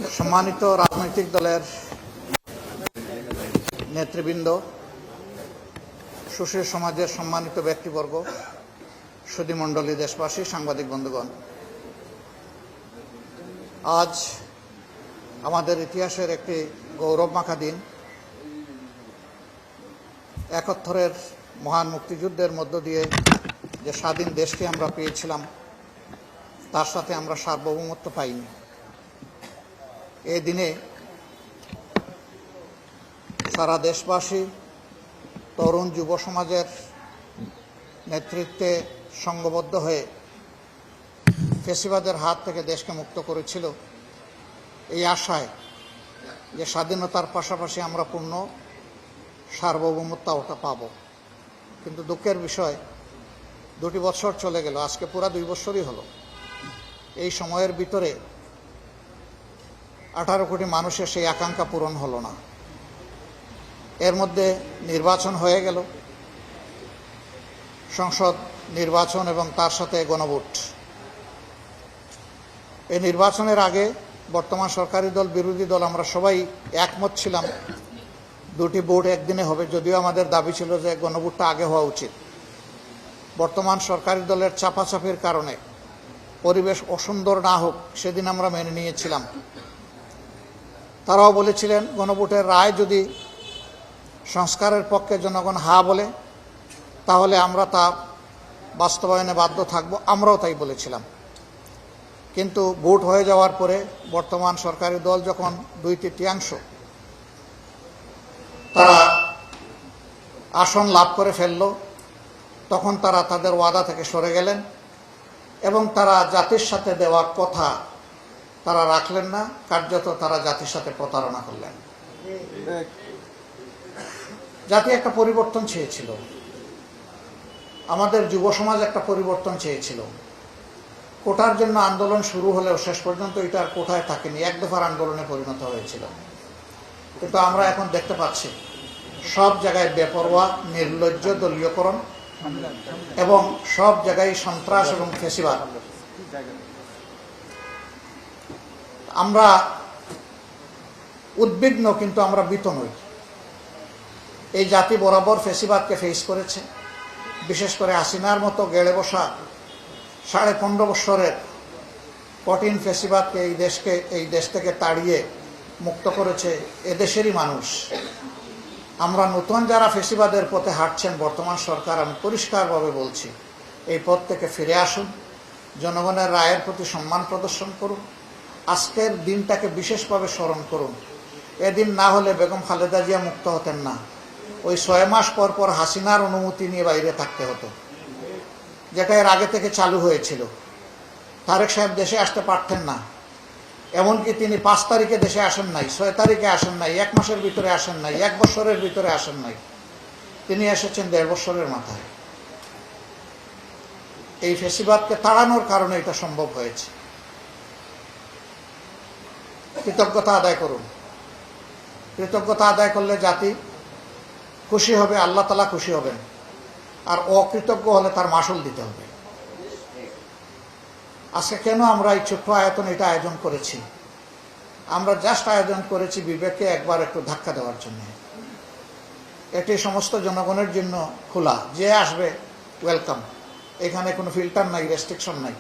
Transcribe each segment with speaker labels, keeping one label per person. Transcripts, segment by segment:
Speaker 1: সম্মানিত রাজনৈতিক দলের নেতৃবৃন্দ, সুশীল সমাজের সম্মানিত ব্যক্তিবর্গ, সুধীমণ্ডলী, দেশবাসী, সাংবাদিক বন্ধুগণ, আজ আমাদের ইতিহাসের একটি গৌরবমাখা দিন। ৭১-এর মহান মুক্তিযুদ্ধের মধ্য দিয়ে যে স্বাধীন দেশকে আমরা পেয়েছিলাম, তার সাথে আমরা সার্বভৌমত্ব পাইনি। এই দিনে সারা দেশবাসী তরুণ যুব সমাজের নেতৃত্বে সংঘবদ্ধ হয়ে ফ্যাসিবাদের হাত থেকে দেশকে মুক্ত করেছিল, এই আশায় যে স্বাধীনতার পাশাপাশি আমরা পূর্ণ সার্বভৌমত্বটা পাব। কিন্তু দুঃখের বিষয়, 2 বছর চলে গেল, আজকে পুরা 2 বছরই হলো। এই সময়ের ভিতরে 18 কোটি মানুষের সেই আকাঙ্ক্ষা পূরণ হলো না। এর মধ্যে নির্বাচন হয়ে গেল, সংসদ নির্বাচন এবং তার সাথে গণভোট। এই নির্বাচনের আগে বর্তমান সরকারি দল, বিরোধী দল আমরা সবাই একমত ছিলাম 2টি ভোট একদিনে হবে, যদিও আমাদের দাবি ছিল যে গণভোটটা আগে হওয়া উচিত। বর্তমান সরকারি দলের চাপাচাপির কারণে পরিবেশ অসুন্দর না হোক, সেদিন আমরা মেনে নিয়েছিলাম। তারাও বলেছিলেন গণভোটের রায় যদি সংস্কারের পক্ষে জনগণ হা বলে, তাহলে আমরা তা বাস্তবায়নে বাধ্য থাকব, আমরাও তাই বলেছিলাম। কিন্তু ভোট হয়ে যাওয়ার পরে বর্তমান সরকারি দল যখন 2/3 তারা আসন লাভ করে ফেলল, তখন তারা তাদের ওয়াদা থেকে সরে গেলেন এবং তারা জাতির সাথে দেওয়া কথা তারা রাখলেন না, কার্যত তারা জাতির সাথে প্রতারণা করলেন। জাতি একটা পরিবর্তন চেয়েছিল, আমাদের যুব সমাজ একটা পরিবর্তন চেয়েছিল। কোটার জন্য আন্দোলন শুরু হলেও শেষ পর্যন্ত এটা আর কোটায় থাকেনি, এক দফার আন্দোলনে পরিণত হয়েছিল। কিন্তু আমরা এখন দেখতে পাচ্ছি সব জায়গায় বেপরোয়া, নির্লজ্জ দলীয়করণ এবং সব জায়গায় সন্ত্রাস এবং ফ্যাসিবাদ। আমরা উদ্বিগ্ন, কিন্তু আমরা ভীত নই। এই জাতি বরাবর ফ্যাসিবাদকে ফেস করেছে। বিশেষ করে হাসিনার মতো গেড়ে বসা 15.5 বছরের কঠিন ফ্যাসিবাদকে এই দেশ থেকে তাড়িয়ে মুক্ত করেছে এদেশেরই মানুষ। আমরা নতুন যারা ফ্যাসিবাদের পথে হাঁটছেন, বর্তমান সরকার, আমি পরিষ্কারভাবে বলছি, এই পথ থেকে ফিরে আসুন, জনগণের রায়ের প্রতি সম্মান প্রদর্শন করুন, আজকের দিনটাকে বিশেষভাবে স্মরণ করুন। এদিন না হলে বেগম খালেদা জিয়া মুক্ত হতেন না, ওই 6 মাস পর পর হাসিনার অনুমতি নিয়ে বাইরে থাকতে হতো, যেটা এর আগে থেকে চালু হয়েছিল। তারেক সাহেব দেশে আসতে পারতেন না, এমনকি তিনি 5 তারিখে দেশে আসেন নাই, 6 তারিখে আসেন নাই, 1 মাসের ভিতরে আসেন নাই, 1 বছরের ভিতরে আসেন নাই, তিনি এসেছেন 1.5 বছরের মাথায়। এই ফ্যাসিবাদকে তাড়ানোর কারণে এটা সম্ভব হয়েছে। কৃতজ্ঞতা আদায় করুন। কৃতজ্ঞতা আদায় করলে জাতি খুশি হবে, আল্লাহ তাআলা খুশি হবেন। আর অকৃতজ্ঞ হলে তার মাসুল দিতে হবে। আজকে কেন আমরা এই ছোট্ট আয়োজন এটা আয়োজন করেছি? আমরা জাস্ট আয়োজন করেছি বিবেককে একবার একটু ধাক্কা দেওয়ার জন্য। এটি সমস্ত জনগণের জন্য খোলা, যে আসবে ওয়েলকাম। এখানে কোনো ফিল্টার নাই, রেস্ট্রিকশন নাই।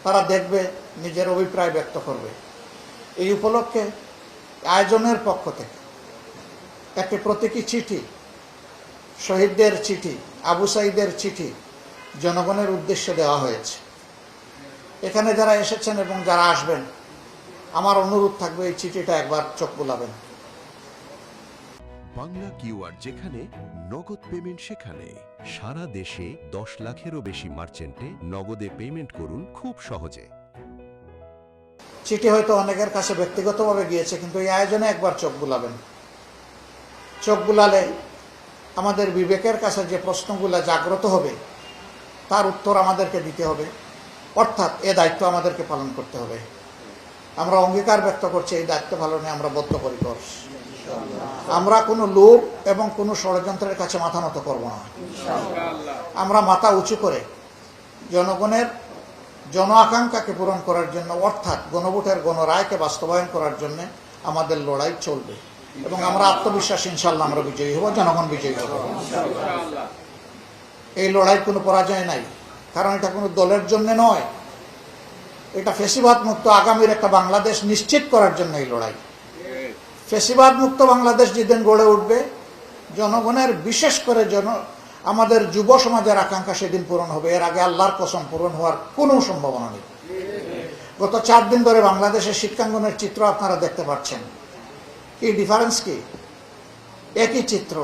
Speaker 1: তারা দেখবে, নিজের অভিপ্রায় ব্যক্ত করবে। এই উপলক্ষে আয়োজনের পক্ষ থেকে একটি প্রতীকী চিঠি, শহীদদের চিঠি, আবু সাঈদের চিঠি জনগণের উদ্দেশ্যে দেওয়া হয়েছে। এখানে যারা এসেছেন এবং যারা আসবেন, আমার অনুরোধ থাকবে এই চিঠিটা একবার চোখ বুলাবেন।
Speaker 2: বাংলা কিউআর, যেখানে নগদ পেমেন্ট সেখানে। সারা দেশে 10 লাখেরও বেশি মার্চেন্টে নগদে পেমেন্ট করুন খুব সহজে।
Speaker 1: চিঠি হয়তো অনেকের কাছে ব্যক্তিগতভাবে গিয়েছে, কিন্তু এই আয়োজনে একবার চোখ বুলাবেন। চোখ বুলালে আমাদের বিবেকের কাছে যে প্রশ্নগুলো জাগ্রত হবে, তার উত্তর আমাদেরকে দিতে হবে। অর্থাৎ এ দায়িত্ব আমাদেরকে পালন করতে হবে। আমরা অঙ্গীকার ব্যক্ত করছি, এই দায়িত্ব পালনে আমরা বদ্ধপরিকর। আমরা কোনো লোভ এবং কোনো ষড়যন্ত্রের কাছে মাথা নত করব না। আমরা মাথা উঁচু করে জনগণের জন আকাঙ্ক্ষাকে পূরণ করার জন্য, অর্থাৎ গণভোটের গণরায়কে বাস্তবায়ন করার জন্য আমাদের লড়াই চলবে এবং আমরা আত্মবিশ্বাস, ইনশাল্লাহ আমরা বিজয়ী হব, জনগণ বিজয়ী হবে। এই লড়াইয়ের কোনো পরাজয় নাই, কারণ এটা কোনো দলের জন্য নয়, এটা ফ্যাসিবাদ মুক্ত আগামীর একটা বাংলাদেশ নিশ্চিত করার জন্য এই লড়াই। ফ্যাসিবাদ মুক্ত বাংলাদেশ যেদিন গড়ে উঠবে, জনগণের বিশেষ করে আমাদের যুব সমাজের আকাঙ্ক্ষা সেদিন পূরণ হবে। এর আগে আল্লাহর কসম পূরণ হওয়ার কোনো সম্ভাবনা নেই। গত 4 দিন ধরে বাংলাদেশের শিক্ষাঙ্গনের চিত্র আপনারা দেখতে পাচ্ছেন। কি ডিফারেন্স কি? একই চিত্র,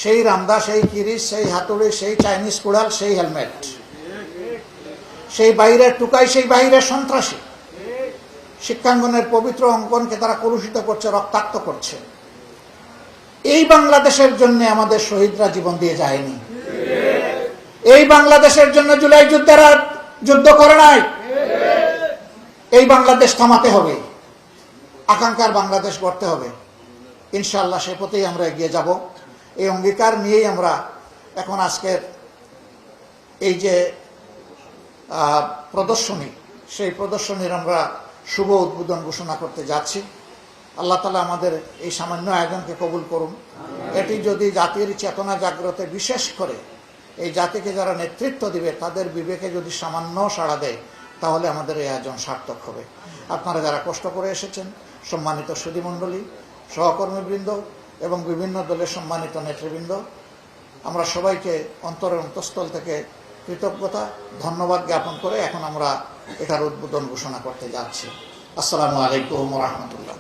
Speaker 1: সেই রামদা, সেই কিরিশ, সেই হাতুড়ি, সেই চাইনিজ কুড়াল, সেই হেলমেট, সেই বাইরের টুকাই, সেই বাইরের সন্ত্রাসী। শিক্ষাঙ্গনের পবিত্র অঙ্কনকে তারা কলুষিত করছে, রক্তাক্ত করছে। এই বাংলাদেশের জন্য আমাদের শহীদরা জীবন দিয়ে যায়নি। এই বাংলাদেশের জন্য জুলাই যোদ্ধারা যুদ্ধ করে নাই। এই বাংলাদেশ থামাতে হবে, আকাঙ্ক্ষার বাংলাদেশ গড়তে হবে। ইনশাআল্লাহ সে পথেই আমরা এগিয়ে যাব। এই অঙ্গীকার নিয়েই আমরা এখন আজকের এই যে প্রদর্শনী, সেই প্রদর্শনীর আমরা শুভ উদ্বোধন ঘোষণা করতে যাচ্ছি। আল্লাহ তাআলা আমাদের এই সামান্য আয়োজনকে কবুল করুন। এটি যদি জাতির চেতনা জাগ্রতে, বিশেষ করে এই জাতিকে যারা নেতৃত্ব দিবে তাদের বিবেকে যদি সামান্য সাড়া দেয়, তাহলে আমাদের এই আয়োজন সার্থক হবে। আপনারা যারা কষ্ট করে এসেছেন, সম্মানিত সুধীমণ্ডলী, সহকর্মীবৃন্দ এবং বিভিন্ন দলের সম্মানিত নেতৃবৃন্দ, আমরা সবাইকে অন্তরের অন্তঃস্থল থেকে কৃতজ্ঞতা, ধন্যবাদ জ্ঞাপন করে এখন আমরা এটার উদ্বোধন ঘোষণা করতে যাচ্ছি। আসসালামু আলাইকুম ওয়া রাহমাতুল্লাহ।